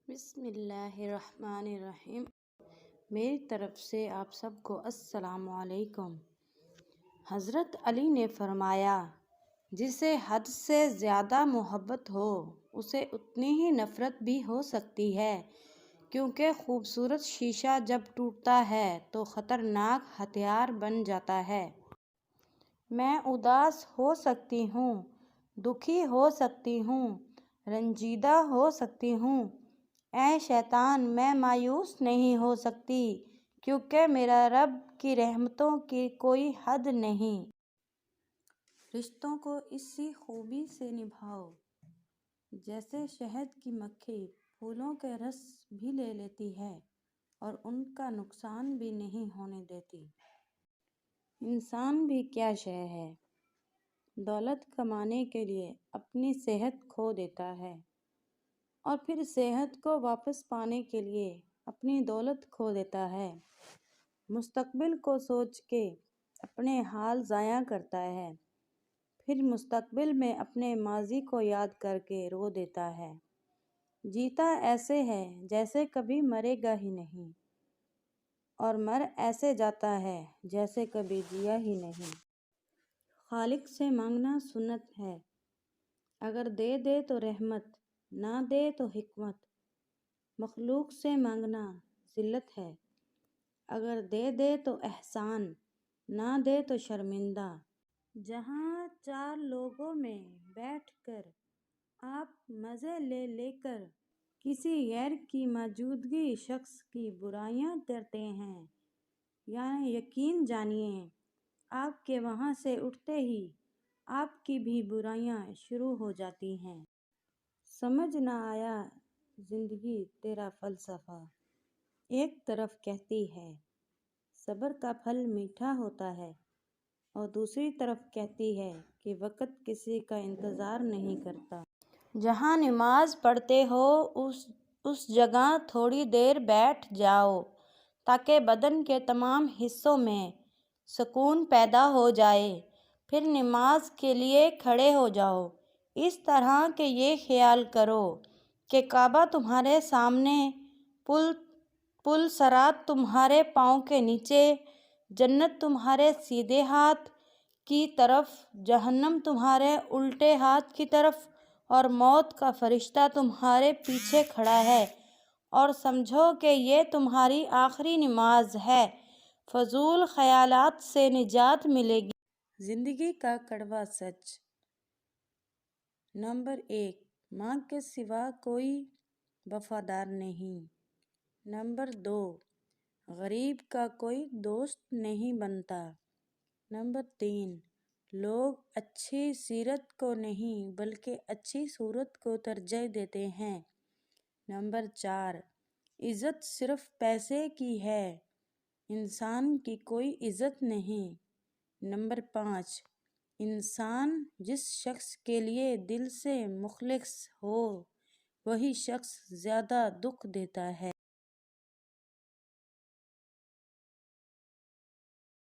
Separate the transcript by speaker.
Speaker 1: بسم اللہ الرحمن الرحیم۔ میری طرف سے آپ سب کو السلام علیکم۔ حضرت علی نے فرمایا، جسے حد سے زیادہ محبت ہو اسے اتنی ہی نفرت بھی ہو سکتی ہے، کیونکہ خوبصورت شیشہ جب ٹوٹتا ہے تو خطرناک ہتھیار بن جاتا ہے۔ میں اداس ہو سکتی ہوں، دکھی ہو سکتی ہوں، رنجیدہ ہو سکتی ہوں، اے شیطان میں مایوس نہیں ہو سکتی، کیونکہ میرا رب کی رحمتوں کی کوئی حد نہیں۔ رشتوں کو اسی خوبی سے نبھاؤ جیسے شہد کی مکھی پھولوں کے رس بھی لے لیتی ہے اور ان کا نقصان بھی نہیں ہونے دیتی۔ انسان بھی کیا شے ہے، دولت کمانے کے لیے اپنی صحت کھو دیتا ہے اور پھر صحت کو واپس پانے کے لیے اپنی دولت کھو دیتا ہے۔ مستقبل کو سوچ کے اپنے حال ضائع کرتا ہے، پھر مستقبل میں اپنے ماضی کو یاد کر کے رو دیتا ہے۔ جیتا ایسے ہے جیسے کبھی مرے گا ہی نہیں، اور مر ایسے جاتا ہے جیسے کبھی جیا ہی نہیں۔ خالق سے مانگنا سنت ہے، اگر دے دے تو رحمت، نہ دے تو حکمت۔ مخلوق سے مانگنا ذلت ہے، اگر دے دے تو احسان، نہ دے تو شرمندہ۔ جہاں چار لوگوں میں بیٹھ کر آپ مزے لے لے کر کسی غیر کی موجودگی شخص کی برائیاں کرتے ہیں، یعنی یقین جانیے آپ کے وہاں سے اٹھتے ہی آپ کی بھی برائیاں شروع ہو جاتی ہیں۔ سمجھ نہ آیا زندگی تیرا فلسفہ، ایک طرف کہتی ہے صبر کا پھل میٹھا ہوتا ہے اور دوسری طرف کہتی ہے کہ وقت کسی کا انتظار نہیں کرتا۔ جہاں نماز پڑھتے ہو اس جگہ تھوڑی دیر بیٹھ جاؤ تاکہ بدن کے تمام حصوں میں سکون پیدا ہو جائے، پھر نماز کے لیے کھڑے ہو جاؤ، اس طرح کہ یہ خیال کرو کہ کعبہ تمہارے سامنے، پل صراط تمہارے پاؤں کے نیچے، جنت تمہارے سیدھے ہاتھ کی طرف، جہنم تمہارے الٹے ہاتھ کی طرف، اور موت کا فرشتہ تمہارے پیچھے کھڑا ہے، اور سمجھو کہ یہ تمہاری آخری نماز ہے۔ فضول خیالات سے نجات ملے گی۔ زندگی کا کڑوا سچ۔ نمبر 1، ماں کے سوا کوئی وفادار نہیں۔ نمبر 2، غریب کا کوئی دوست نہیں بنتا۔ نمبر 3، لوگ اچھی سیرت کو نہیں بلکہ اچھی صورت کو ترجیح دیتے ہیں۔ نمبر 4، عزت صرف پیسے کی ہے، انسان کی کوئی عزت نہیں۔ نمبر 5، انسان جس شخص کے لیے دل سے مخلص ہو وہی شخص زیادہ دکھ دیتا ہے۔